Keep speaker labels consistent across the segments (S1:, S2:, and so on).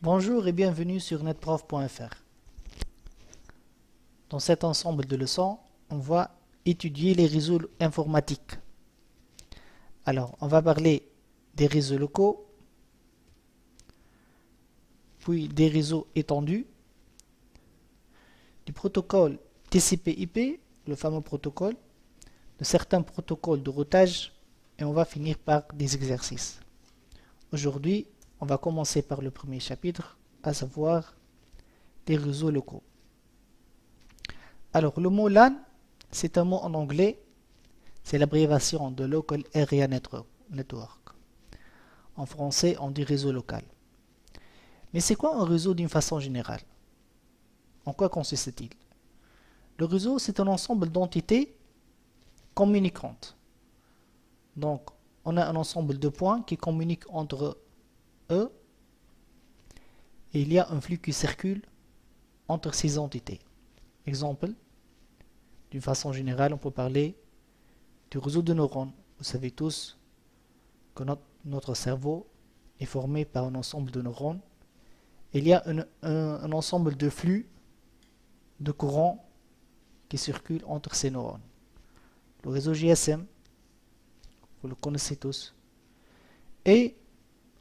S1: Bonjour et bienvenue sur netprof.fr. Dans cet ensemble de leçons, on va étudier les réseaux informatiques. Alors, on va parler des réseaux locaux, puis des réseaux étendus, du protocole TCP/IP, le fameux protocole, de certains protocoles de routage, et on va finir par des exercices. Aujourd'hui, on va commencer par le premier chapitre, à savoir les réseaux locaux. Alors, le mot LAN, c'est un mot en anglais, c'est l'abréviation de Local Area Network. En français, on dit réseau local. Mais c'est quoi un réseau d'une façon générale? En quoi consiste-t-il? Le réseau, c'est un ensemble d'entités communicantes. Donc, on a un ensemble de points qui communiquent entre eux et il y a un flux qui circule entre ces entités. Exemple, d'une façon générale, on peut parler du réseau de neurones. Vous savez tous que notre cerveau est formé par un ensemble de neurones. Il y a un ensemble de flux de courants qui circulent entre ces neurones. Le réseau GSM, vous le connaissez tous, et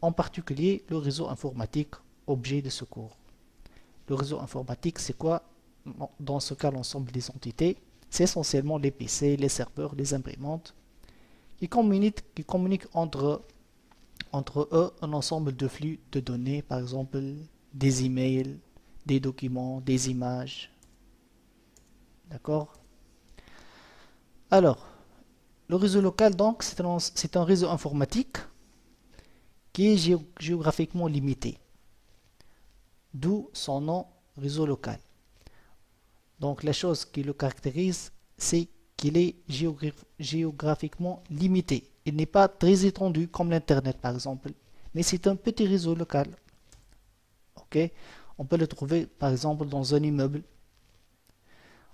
S1: en particulier le réseau informatique, objet de ce cours. Le réseau informatique, c'est quoi? Dans ce cas, l'ensemble des entités, c'est essentiellement les PC, les serveurs, les imprimantes, qui communiquent entre eux un ensemble de flux de données, par exemple des emails, des documents, des images. D'accord? Alors, le réseau local, donc, c'est un réseau informatique qui est géographiquement limité, d'où son nom réseau local. Donc, la chose qui le caractérise, c'est qu'il est géographiquement limité. Il n'est pas très étendu comme l'Internet, par exemple, mais c'est un petit réseau local. Ok? On peut le trouver, par exemple, dans un immeuble,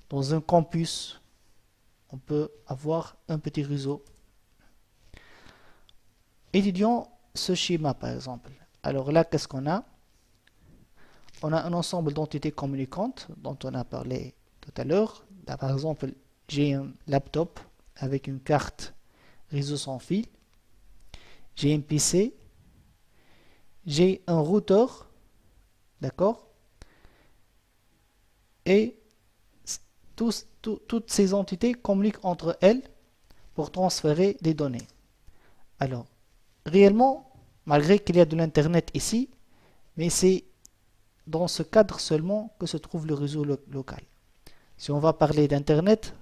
S1: dans un campus. On peut avoir un petit réseau. Étudions ce schéma, par exemple. Alors là, qu'est-ce qu'on a? On a un ensemble d'entités communicantes dont on a parlé tout à l'heure. Là, par exemple, j'ai un laptop avec une carte réseau sans fil. J'ai un PC. J'ai un routeur. D'accord? Et toutes ces entités communiquent entre elles pour transférer des données. Alors, réellement, malgré qu'il y a de l'Internet ici, mais c'est dans ce cadre seulement que se trouve le réseau local. Si on va parler d'Internet,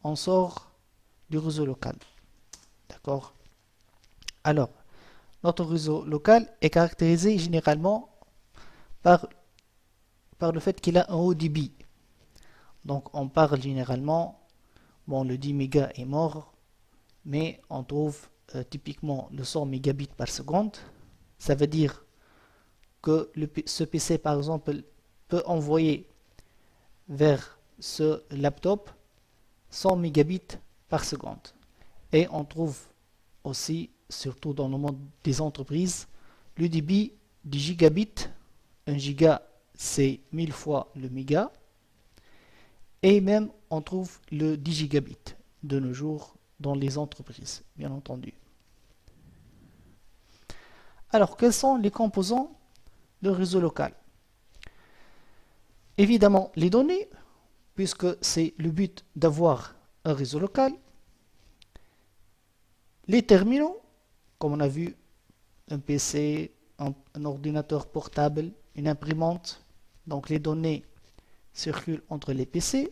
S1: on sort du réseau local. D'accord? Alors, notre réseau local est caractérisé généralement par le fait qu'il a un haut débit. Donc, on parle généralement, bon, le 10 mégas est mort, mais on trouve typiquement le 100 mégabits par seconde. Ça veut dire que ce PC, par exemple, peut envoyer vers ce laptop 100 mégabits par seconde. Et on trouve aussi, surtout dans le monde des entreprises, le débit du gigabit. Un giga, c'est 1000 fois le méga. Et même, on trouve le 10 gigabits de nos jours dans les entreprises, bien entendu. Alors, quels sont les composants de réseau local? Évidemment, les données, puisque c'est le but d'avoir un réseau local. Les terminaux, comme on a vu, un PC, un ordinateur portable, une imprimante. Donc les données circulent entre les PC.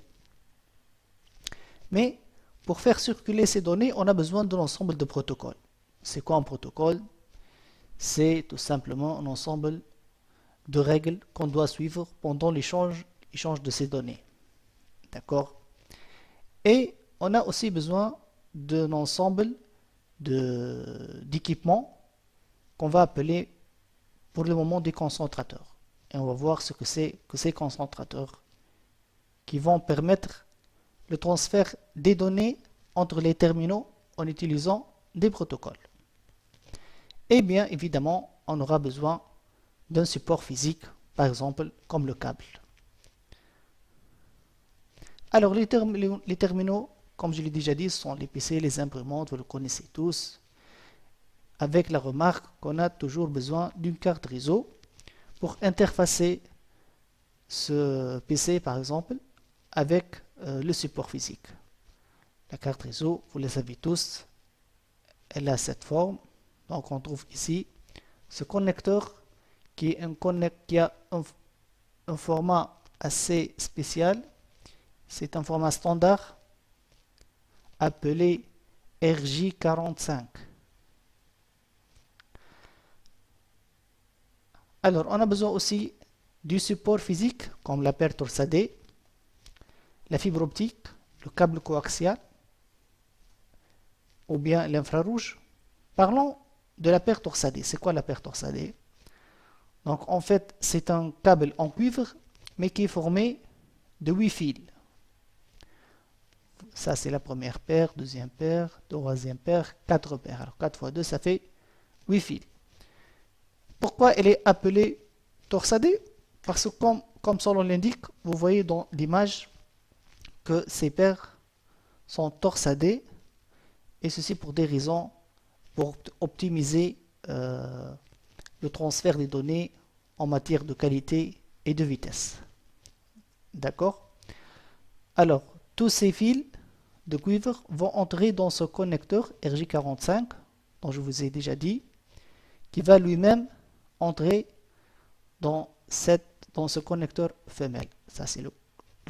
S1: Mais pour faire circuler ces données, on a besoin d'un ensemble de protocoles. C'est quoi un protocole? C'est tout simplement un ensemble de règles qu'on doit suivre pendant l'échange de ces données. D'accord? Et on a aussi besoin d'un ensemble d'équipements qu'on va appeler pour le moment des concentrateurs. Et on va voir ce que c'est que ces concentrateurs qui vont permettre le transfert des données entre les terminaux en utilisant des protocoles. Et bien évidemment, on aura besoin d'un support physique, par exemple comme le câble. Alors les terminaux, comme je l'ai déjà dit, sont les PC, les imprimantes, vous le connaissez tous, avec la remarque qu'on a toujours besoin d'une carte réseau pour interfacer ce PC par exemple avec le support physique. La carte réseau, vous le savez tous, elle a cette forme. Donc on trouve ici ce connecteur qui a un format assez spécial. C'est un format standard appelé RJ45. Alors on a besoin aussi du support physique comme la paire torsadée, la fibre optique, le câble coaxial ou bien l'infrarouge. Parlons de la paire torsadée. C'est quoi la paire torsadée? Donc en fait c'est un câble en cuivre mais qui est formé de 8 fils. Ça c'est la première paire, deuxième paire, troisième paire, 4 paires. Alors 4 fois 2 ça fait 8 fils. Pourquoi elle est appelée torsadée? Parce que comme son nom l'indique, vous voyez dans l'image que ces paires sont torsadées et ceci pour des raisons pour optimiser le transfert des données en matière de qualité et de vitesse. D'accord? Alors, tous ces fils de cuivre vont entrer dans ce connecteur RJ45 dont je vous ai déjà dit, qui va lui-même entrer dans ce connecteur femelle. Ça c'est le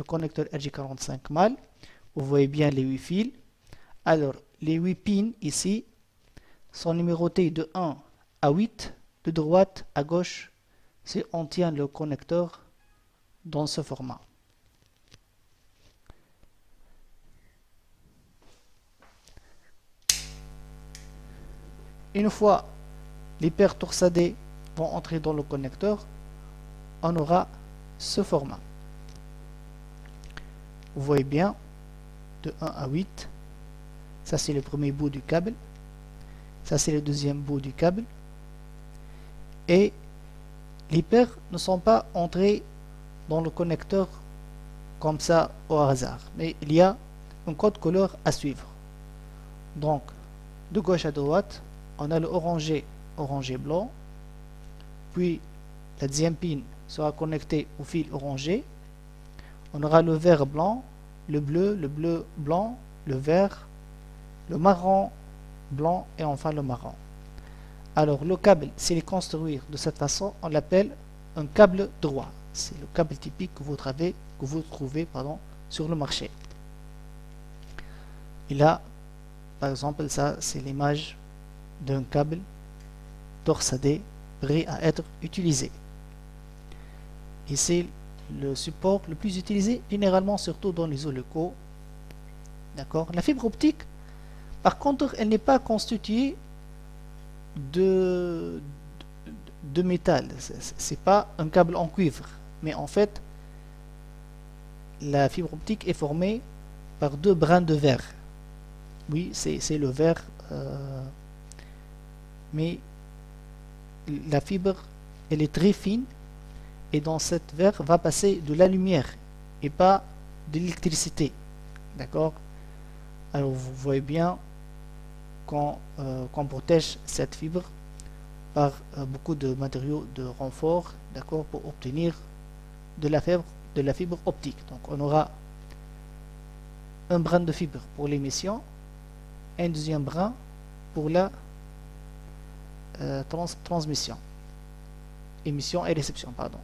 S1: connecteur RJ45 mâle. Vous voyez bien les 8 fils. Alors, les 8 pins ici sont numérotés de 1 à 8, de droite à gauche, si on tient le connecteur dans ce format. Une fois les paires torsadées vont entrer dans le connecteur, on aura ce format. Vous voyez bien, de 1 à 8, ça c'est le premier bout du câble, ça c'est le deuxième bout du câble, et les paires ne sont pas entrées dans le connecteur comme ça au hasard, mais il y a un code couleur à suivre. Donc, de gauche à droite, on a le orangé blanc, puis la deuxième pin sera connectée au fil orangé, on aura le vert blanc, le bleu blanc, le vert, le marron blanc et enfin le marron. Alors le câble, s'il est construit de cette façon, on l'appelle un câble droit. C'est le câble typique que vous trouvez sur le marché. Et là, par exemple, ça c'est l'image d'un câble torsadé prêt à être utilisé. Et c'est le support le plus utilisé généralement, surtout dans les eaux locaux. D'accord. La fibre optique, par contre, elle n'est pas constituée de métal. C'est pas un câble en cuivre, mais en fait, la fibre optique est formée par deux brins de verre. Oui, c'est le verre, mais la fibre, elle est très fine. Et dans cette verre va passer de la lumière et pas de l'électricité. D'accord? Alors vous voyez bien qu'on protège cette fibre par beaucoup de matériaux de renfort, d'accord, pour obtenir de la fibre optique. Donc on aura un brin de fibre pour l'émission, un deuxième brin pour la transmission, émission et réception, pardon.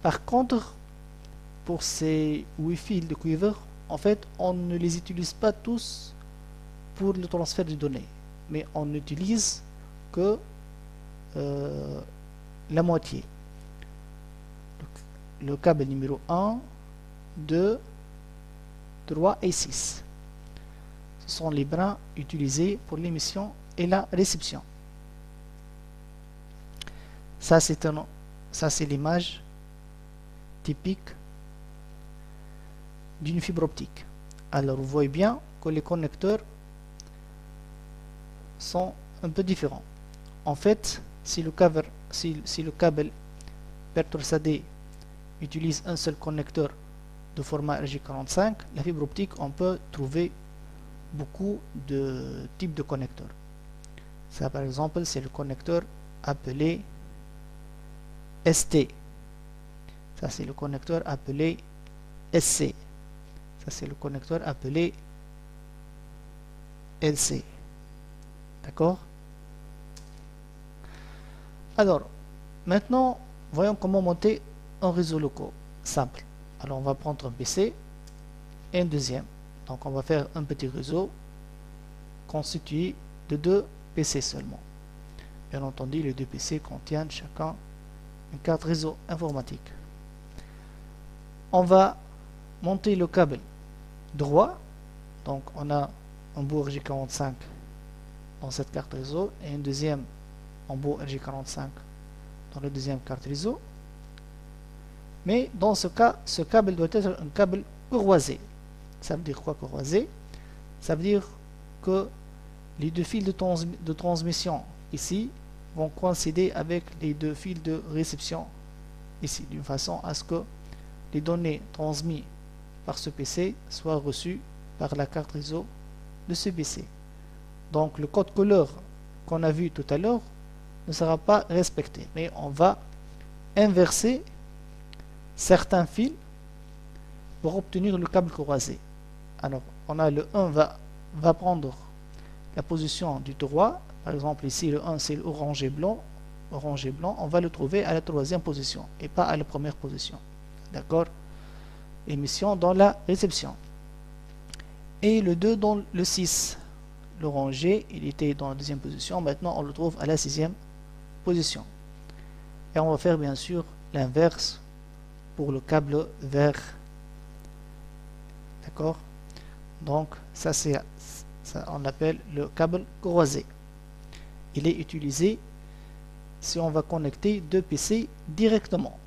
S1: Par contre, pour ces 8 fils de cuivre, en fait, on ne les utilise pas tous pour le transfert de données, mais on n'utilise que la moitié. Le câble numéro 1, 2, 3 et 6. Ce sont les brins utilisés pour l'émission et la réception. Ça, c'est l'image typique d'une fibre optique. Alors vous voyez bien que les connecteurs sont un peu différents. En fait, si le câble si le câble per-torsadé utilise un seul connecteur de format RJ45, la fibre optique, on peut trouver beaucoup de types de connecteurs. Ça, par exemple, c'est le connecteur appelé ST. Ça, c'est le connecteur appelé SC. Ça, c'est le connecteur appelé LC. D'accord? Alors, maintenant, voyons comment monter un réseau local simple. Alors, on va prendre un PC et un deuxième. Donc, on va faire un petit réseau constitué de 2 PC seulement. Bien entendu, les 2 PC contiennent chacun une carte réseau informatique. On va monter le câble droit. Donc, on a un bout RJ45 dans cette carte réseau et un deuxième en bout RJ45 dans la deuxième carte réseau. Mais dans ce cas, ce câble doit être un câble croisé. Ça veut dire quoi, croisé? Ça veut dire que les 2 fils de transmission ici vont coïncider avec les 2 fils de réception ici, d'une façon à ce que les données transmises par ce PC soient reçues par la carte réseau de ce PC. Donc le code couleur qu'on a vu tout à l'heure ne sera pas respecté, mais on va inverser certains fils pour obtenir le câble croisé. Alors on a le 1 va prendre la position du droit. Par exemple ici le 1 c'est l'orange et blanc. Orange et blanc, on va le trouver à la 3e position et pas à la première position. D'accord? Émission dans la réception. Et le 2 dans le 6. L'oranger, il était dans la 2e position. Maintenant, on le trouve à la 6e position. Et on va faire bien sûr l'inverse pour le câble vert. D'accord? Donc, ça on appelle le câble croisé. Il est utilisé si on va connecter 2 PC directement.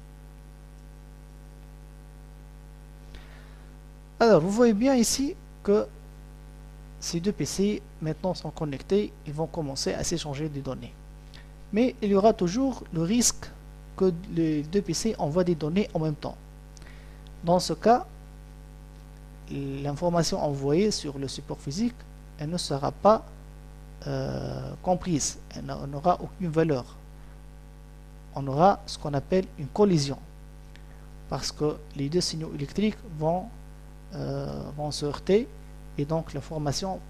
S1: Alors, vous voyez bien ici que ces 2 PC maintenant sont connectés, ils vont commencer à s'échanger des données. Mais il y aura toujours le risque que les 2 PC envoient des données en même temps. Dans ce cas, l'information envoyée sur le support physique, elle ne sera pas comprise, elle n'aura aucune valeur. On aura ce qu'on appelle une collision, parce que les 2 signaux électriques vont se heurter et donc l'information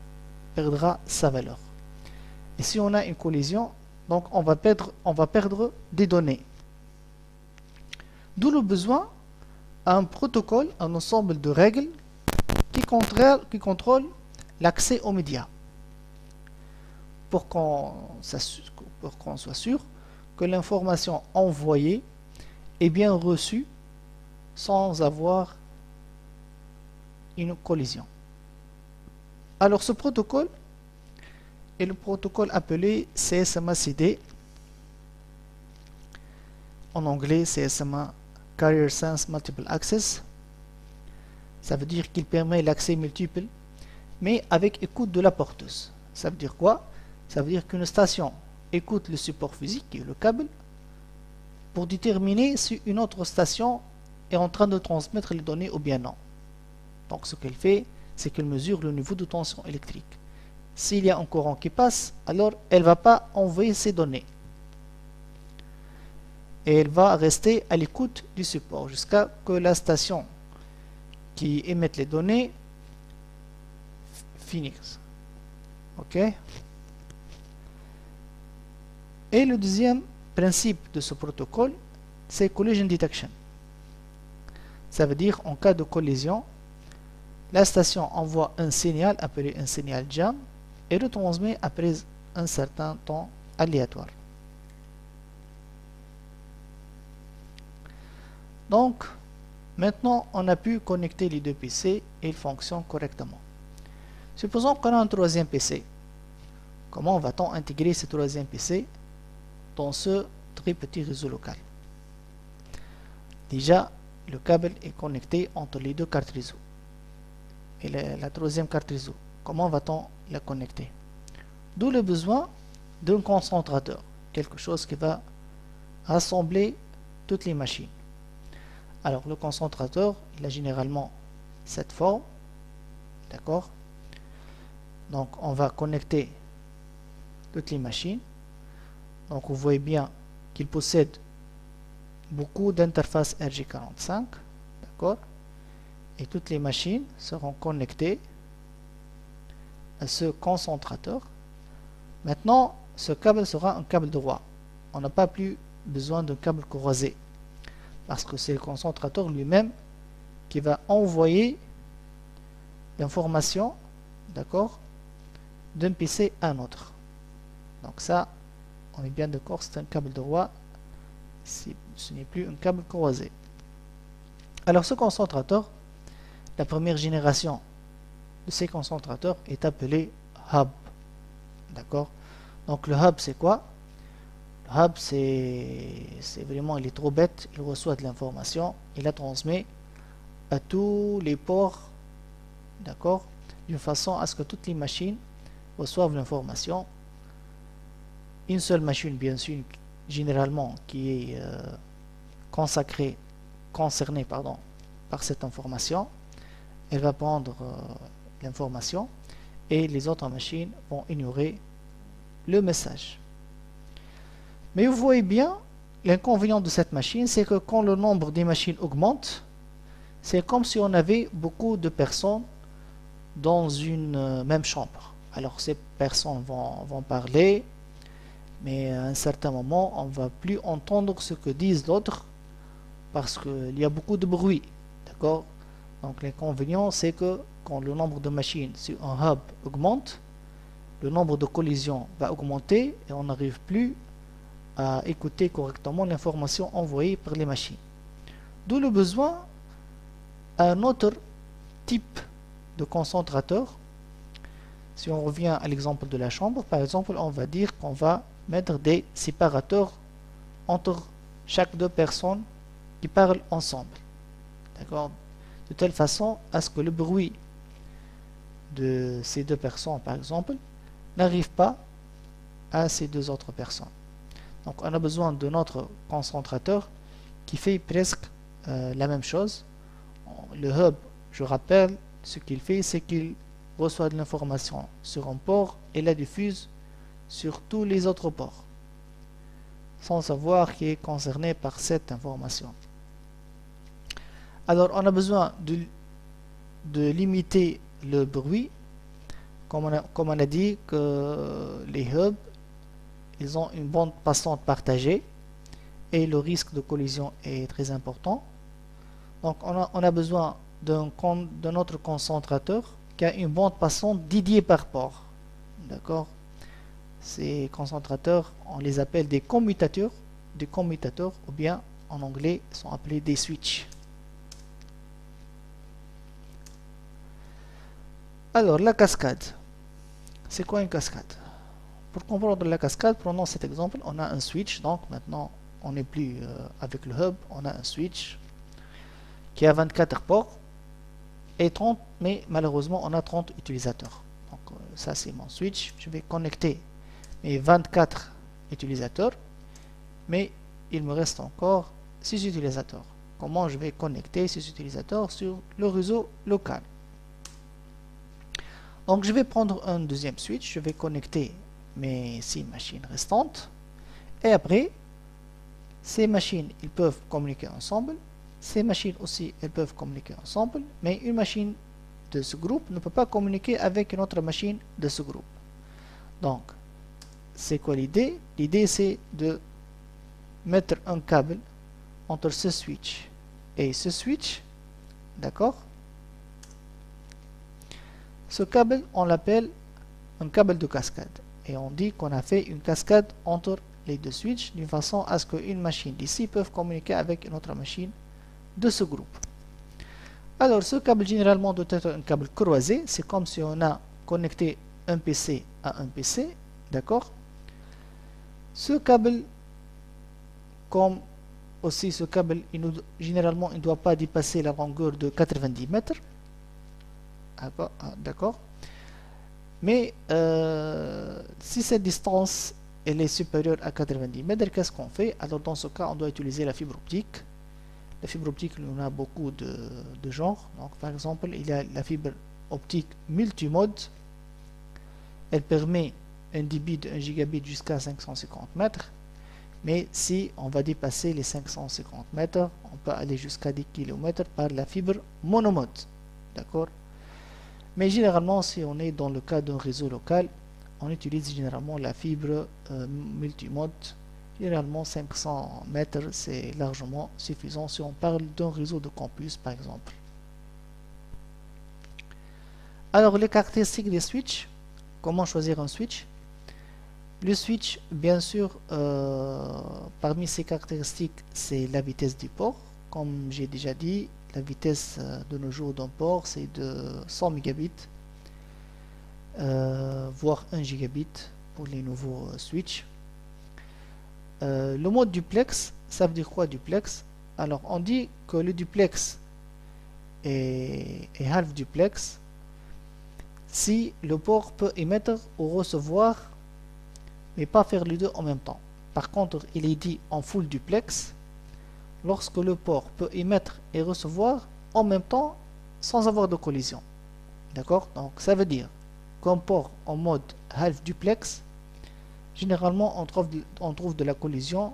S1: perdra sa valeur. Et si on a une collision, donc on va perdre des données. D'où le besoin d'un protocole, un ensemble de règles qui contrôle l'accès aux médias, pour qu'on soit sûr que l'information envoyée est bien reçue sans avoir une collision. Alors ce protocole est le protocole appelé CSMA-CD, en anglais CSMA Carrier Sense Multiple Access. Ça veut dire qu'il permet l'accès multiple, mais avec écoute de la porteuse. Ça veut dire quoi? Ça veut dire qu'une station écoute le support physique, qui est le câble, pour déterminer si une autre station est en train de transmettre les données ou bien non. Donc ce qu'elle fait, c'est qu'elle mesure le niveau de tension électrique. S'il y a un courant qui passe, alors elle ne va pas envoyer ces données. Et elle va rester à l'écoute du support jusqu'à ce que la station qui émet les données finisse. OK? Et le deuxième principe de ce protocole, c'est collision detection. Ça veut dire en cas de collision, la station envoie un signal appelé un signal jam et retransmet après un certain temps aléatoire. Donc, maintenant, on a pu connecter les 2 PC et ils fonctionnent correctement. Supposons qu'on a un 3e PC. Comment va-t-on intégrer ce 3e PC dans ce très petit réseau local? Déjà, le câble est connecté entre les 2 cartes réseau. Et la 3e carte réseau, comment va-t-on la connecter? D'où le besoin d'un concentrateur, quelque chose qui va rassembler toutes les machines. Alors le concentrateur, il a généralement cette forme, d'accord? Donc on va connecter toutes les machines. Donc vous voyez bien qu'il possède beaucoup d'interfaces RJ45, d'accord? Et toutes les machines seront connectées à ce concentrateur. Maintenant, ce câble sera un câble droit. On n'a pas plus besoin d'un câble croisé parce que c'est le concentrateur lui-même qui va envoyer l'information, d'accord, d'un PC à un autre. Donc ça, on est bien d'accord, c'est un câble droit, ce n'est plus un câble croisé. Alors ce concentrateur, la première génération de ces concentrateurs est appelée hub. D'accord? Donc le hub c'est quoi? Le hub c'est vraiment, il est trop bête, il reçoit de l'information, il la transmet à tous les ports, d'accord? D'une façon à ce que toutes les machines reçoivent l'information. Une seule machine bien sûr, généralement qui est concernée par cette information, elle va prendre l'information et les autres machines vont ignorer le message. Mais vous voyez bien, l'inconvénient de cette machine, c'est que quand le nombre des machines augmente, c'est comme si on avait beaucoup de personnes dans une même chambre. Alors ces personnes vont parler, mais à un certain moment, on ne va plus entendre ce que disent l'autre parce qu'il y a beaucoup de bruit. D'accord? Donc l'inconvénient, c'est que quand le nombre de machines sur un hub augmente, le nombre de collisions va augmenter et on n'arrive plus à écouter correctement l'information envoyée par les machines. D'où le besoin d'un autre type de concentrateur. Si on revient à l'exemple de la chambre, par exemple, on va dire qu'on va mettre des séparateurs entre chaque deux personnes qui parlent ensemble. D'accord? De telle façon à ce que le bruit de ces deux personnes, par exemple, n'arrive pas à ces deux autres personnes. Donc on a besoin de notre concentrateur qui fait presque la même chose. Le hub, je rappelle, ce qu'il fait, c'est qu'il reçoit de l'information sur un port et la diffuse sur tous les autres ports, sans savoir qui est concerné par cette information. Alors on a besoin de limiter le bruit, comme on a dit que les hubs, ils ont une bande passante partagée et le risque de collision est très important. Donc on a besoin d'un autre concentrateur qui a une bande passante dédiée par port. D'accord? Ces concentrateurs, on les appelle des commutateurs, ou bien en anglais sont appelés des switches. Alors la cascade, c'est quoi une cascade? Pour comprendre la cascade, prenons cet exemple, on a un switch, donc maintenant on n'est plus avec le hub, on a un switch qui a 24 ports et 30, mais malheureusement on a 30 utilisateurs. Donc ça c'est mon switch, je vais connecter mes 24 utilisateurs, mais il me reste encore 6 utilisateurs. Comment je vais connecter ces utilisateurs sur le réseau local? Donc je vais prendre un deuxième switch, je vais connecter mes 6 machines restantes et après ces machines ils peuvent communiquer ensemble, ces machines aussi elles peuvent communiquer ensemble, mais une machine de ce groupe ne peut pas communiquer avec une autre machine de ce groupe. Donc c'est quoi l'idée? L'idée c'est de mettre un câble entre ce switch et ce switch, d'accord? Ce câble on l'appelle un câble de cascade et on dit qu'on a fait une cascade entre les deux switches d'une façon à ce qu'une machine d'ici peut communiquer avec une autre machine de ce groupe. Alors ce câble généralement doit être un câble croisé, c'est comme si on a connecté un PC à un PC, d'accord? Ce câble, comme aussi ce câble, généralement il ne doit pas dépasser la longueur de 90 mètres, d'accord? Mais si cette distance elle est supérieure à 90 mètres, qu'est-ce qu'on fait? Alors dans ce cas, on doit utiliser la fibre optique. La fibre optique, il y en a beaucoup de genres. Donc par exemple, il y a la fibre optique multimode. Elle permet un débit de 1 gigabit jusqu'à 550 mètres. Mais si on va dépasser les 550 mètres, on peut aller jusqu'à 10 km par la fibre monomode. D'accord? Mais généralement, si on est dans le cas d'un réseau local, on utilise généralement la fibre multimode. Généralement 500 mètres, c'est largement suffisant si on parle d'un réseau de campus par exemple. Alors les caractéristiques des switches. Comment choisir un switch? Le switch, bien sûr, parmi ses caractéristiques, c'est la vitesse du port. Comme j'ai déjà dit, la vitesse de nos jours d'un port, c'est de 100 mégabits, voire 1 gigabit pour les nouveaux switches. Le mode duplex, ça veut dire quoi duplex? Alors, on dit que le duplex est half duplex si le port peut émettre ou recevoir mais pas faire les deux en même temps. Par contre, il est dit en full duplex lorsque le port peut émettre et recevoir en même temps sans avoir de collision. D'accord? Donc ça veut dire qu'un port en mode half duplex, généralement on trouve de la collision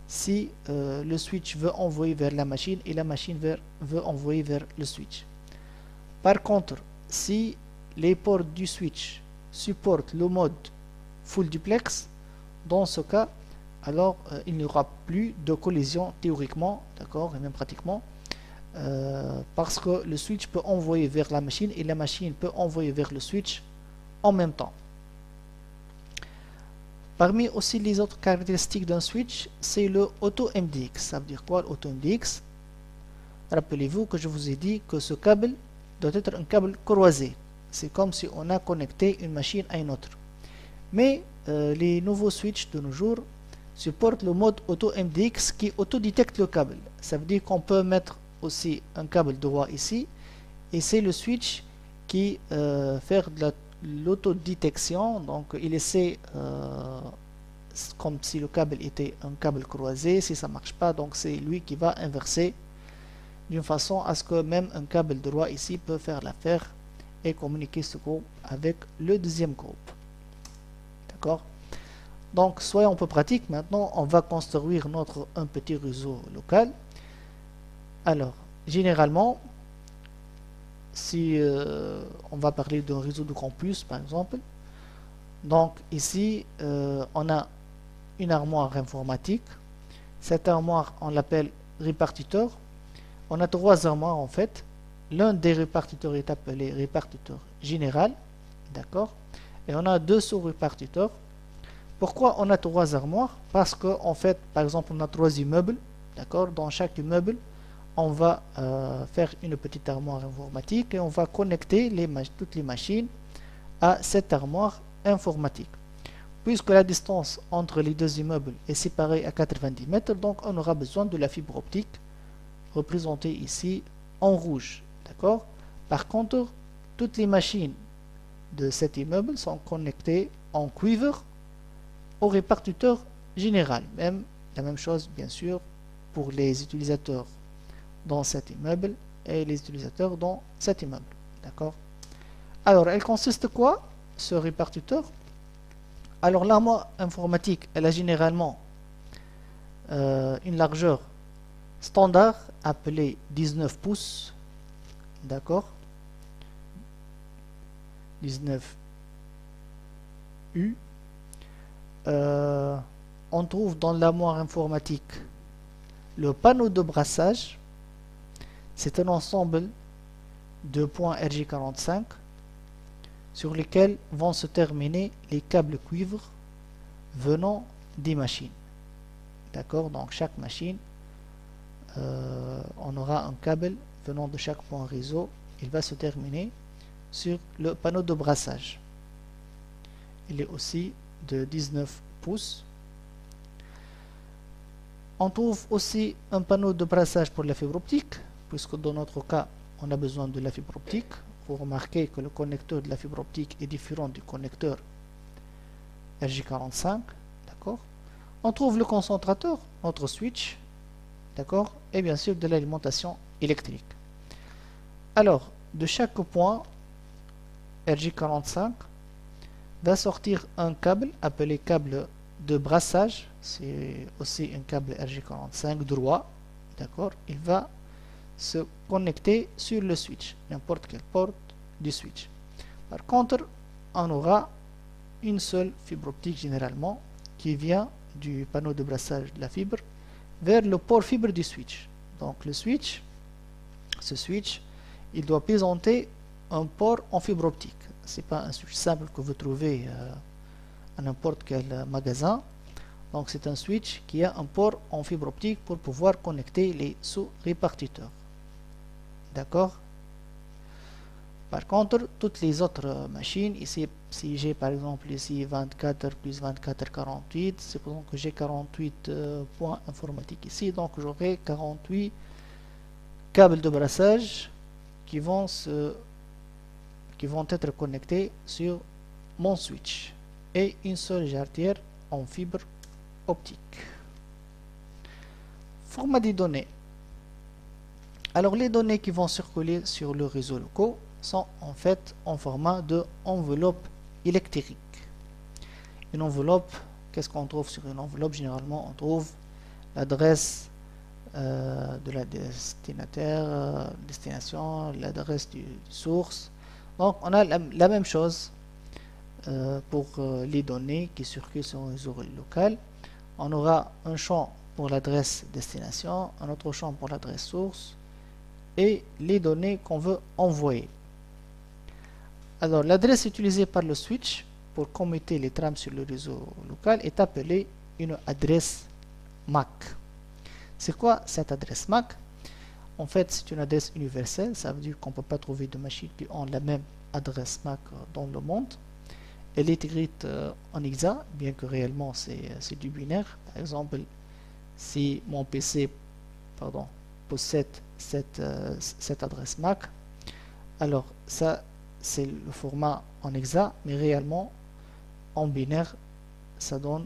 S1: si le switch veut envoyer vers la machine et la machine veut envoyer vers le switch. Par contre, si les ports du switch supportent le mode full duplex, dans ce cas, alors il n'y aura plus de collision théoriquement, d'accord, et même pratiquement, parce que le switch peut envoyer vers la machine et la machine peut envoyer vers le switch en même temps. Parmi aussi les autres caractéristiques d'un switch, c'est le auto-MDX. Ça veut dire quoi l'auto-MDX? Rappelez-vous que je vous ai dit que ce câble doit être un câble croisé. C'est comme si on a connecté une machine à une autre. Mais les nouveaux switches de nos jours supportent le mode auto-MDX qui autodétecte le câble. Ça veut dire qu'on peut mettre aussi un câble droit ici et c'est le switch qui fait de l'autodétection. Donc il essaie comme si le câble était un câble croisé. Si ça ne marche pas, donc c'est lui qui va inverser d'une façon à ce que même un câble droit ici peut faire l'affaire et communiquer ce groupe avec le deuxième groupe. D'accord? Donc soyons un peu pratiques. Maintenant on va construire un petit réseau local. Alors généralement si on va parler d'un réseau de campus par exemple, donc ici on a une armoire informatique. Cette armoire on l'appelle répartiteur. On a trois armoires en fait. L'un des répartiteurs est appelé répartiteur général, d'accord, et on a deux sous-répartiteurs. Pourquoi on a trois armoires? Parce que en fait, par exemple, on a trois immeubles, d'accord. Dans chaque immeuble, on va faire une petite armoire informatique et on va connecter toutes les machines à cette armoire informatique. Puisque la distance entre les deux immeubles est séparée à 90 mètres, donc on aura besoin de la fibre optique représentée ici en rouge. D'accord? Par contre, toutes les machines de cet immeuble sont connectées en cuivre au répartiteur général. La même chose, bien sûr, pour les utilisateurs dans cet immeuble et les utilisateurs dans cet immeuble. D'accord? Alors, elle consiste quoi, ce répartiteur? Alors, l'armoire informatique, elle a généralement une largeur standard appelée 19 pouces. D'accord, 19 U. On trouve dans l'armoire informatique le panneau de brassage. C'est un ensemble de points RJ45 sur lesquels vont se terminer les câbles cuivre venant des machines. D'accord, donc chaque machine, on aura un câble venant de chaque point réseau, il va se terminer sur le panneau de brassage. Il est aussi de 19 pouces. On trouve aussi un panneau de brassage pour la fibre optique, puisque dans notre cas, on a besoin de la fibre optique. Vous remarquez que le connecteur de la fibre optique est différent du connecteur RJ45. On trouve le concentrateur, notre switch, d'accord, et bien sûr de l'alimentation électrique. Alors, de chaque point RJ45 va sortir un câble appelé câble de brassage. C'est aussi un câble RJ45 droit, d'accord. Il va se connecter sur le switch, n'importe quelle porte du switch. Par contre, on aura une seule fibre optique généralement qui vient du panneau de brassage de la fibre vers le port fibre du switch. Donc le switch, ce switch, il doit présenter un port en fibre optique. C'est pas un switch simple que vous trouvez à n'importe quel magasin. Donc c'est un switch qui a un port en fibre optique pour pouvoir connecter les sous-répartiteurs. D'accord? Par contre, toutes les autres machines, ici, si j'ai par exemple ici 24 plus 24, 48, c'est pour ça que j'ai 48 points informatiques ici, donc j'aurai 48 câbles de brassage qui vont être connectés sur mon switch et une seule jarretière en fibre optique. Format des données. Alors les données qui vont circuler sur le réseau local sont en fait en format de enveloppe électrique. Une enveloppe, qu'est-ce qu'on trouve sur une enveloppe? Généralement, on trouve l'adresse de la destination, l'adresse du source. Donc, on a la même chose pour les données qui circulent sur un réseau local. On aura un champ pour l'adresse destination, un autre champ pour l'adresse source et les données qu'on veut envoyer. Alors, l'adresse utilisée par le switch pour commuter les trames sur le réseau local est appelée une adresse MAC. C'est quoi cette adresse MAC? En fait, c'est une adresse universelle. Ça veut dire qu'on ne peut pas trouver de machines qui ont la même adresse MAC dans le monde. Elle est écrite en hexa, bien que réellement c'est du binaire. Par exemple, si mon PC possède cette adresse MAC, alors ça c'est le format en hexa, mais réellement en binaire ça donne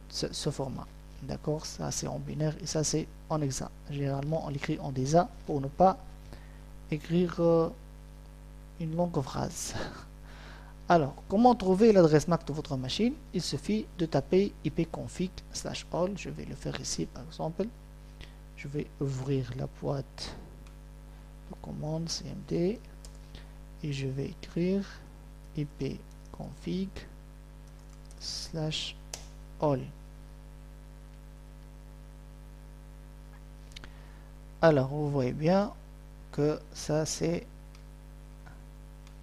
S1: ce format. D'accord, ça c'est en binaire et ça c'est en hexa. Généralement on l'écrit en hexa pour ne pas écrire une longue phrase. Alors, comment trouver l'adresse MAC de votre machine? Il suffit de taper ipconfig/all. Je vais le faire ici par exemple. Je vais ouvrir la boîte de commande cmd et je vais écrire ipconfig/all. Alors, vous voyez bien que ça c'est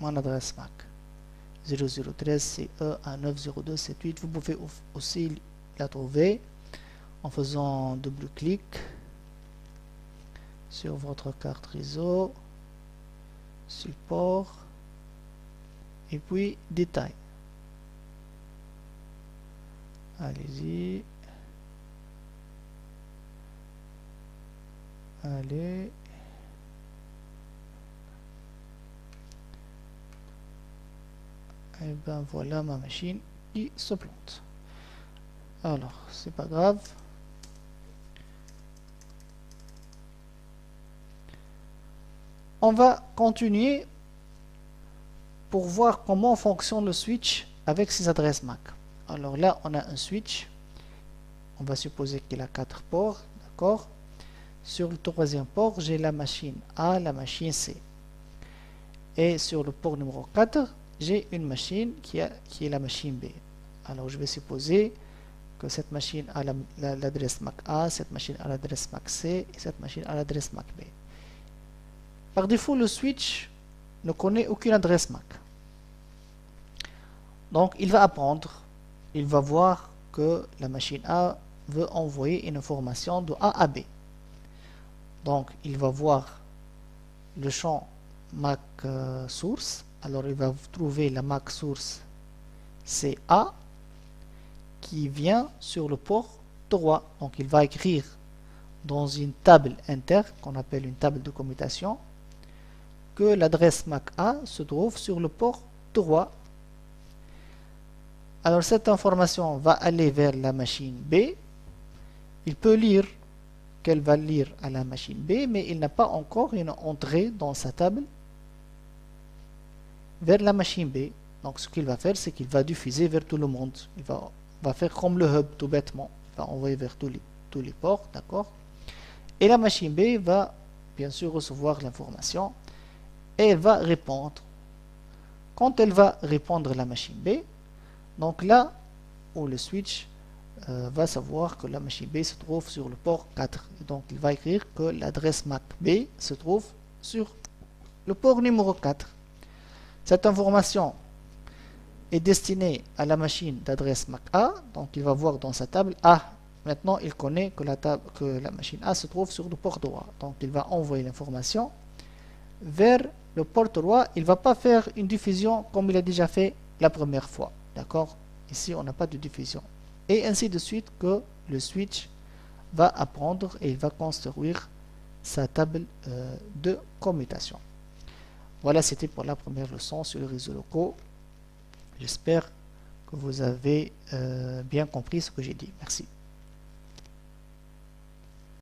S1: mon adresse MAC 0013 CE 190278. Vous pouvez aussi la trouver en faisant double clic sur votre carte réseau, support et puis détail. Allez-y. Allez. Et ben voilà ma machine qui se plante. Alors, c'est pas grave. On va continuer pour voir comment fonctionne le switch avec ses adresses MAC. Alors là, on a un switch. On va supposer qu'il a 4 ports, d'accord? Sur le troisième port, j'ai la machine A, la machine C. Et sur le port numéro 4, j'ai une machine qui est la machine B. Alors je vais supposer que cette machine a l'adresse MAC A, cette machine a l'adresse MAC C et cette machine a l'adresse MAC B. Par défaut, le switch ne connaît aucune adresse MAC. Donc il va apprendre, il va voir que la machine A veut envoyer une information de A à B. Donc il va voir le champ MAC source. Alors il va trouver la MAC source CA qui vient sur le port 3. Donc il va écrire dans une table inter qu'on appelle une table de commutation que l'adresse MAC A se trouve sur le port 3. Alors cette information va aller vers la machine B. Il peut lire qu'elle va lire à la machine B, mais il n'a pas encore une entrée dans sa table vers la machine B. Donc ce qu'il va faire, c'est qu'il va diffuser vers tout le monde. Il va faire comme le hub tout bêtement. Il va envoyer vers tous les ports, d'accord? Et la machine B va bien sûr recevoir l'information et elle va répondre. Quand elle va répondre à la machine B, donc là où le switch va savoir que la machine B se trouve sur le port 4. Et donc il va écrire que l'adresse MAC B se trouve sur le port numéro 4. Cette information est destinée à la machine d'adresse MAC A. Donc il va voir dans sa table A. Maintenant il connaît que la machine A se trouve sur le port droit. Donc il va envoyer l'information vers le port droit. Il ne va pas faire une diffusion comme il a déjà fait la première fois. D'accord? Ici on n'a pas de diffusion. Et ainsi de suite que le switch va apprendre et il va construire sa table de commutation. Voilà, c'était pour la première leçon sur les réseaux locaux. J'espère que vous avez bien compris ce que j'ai dit. Merci.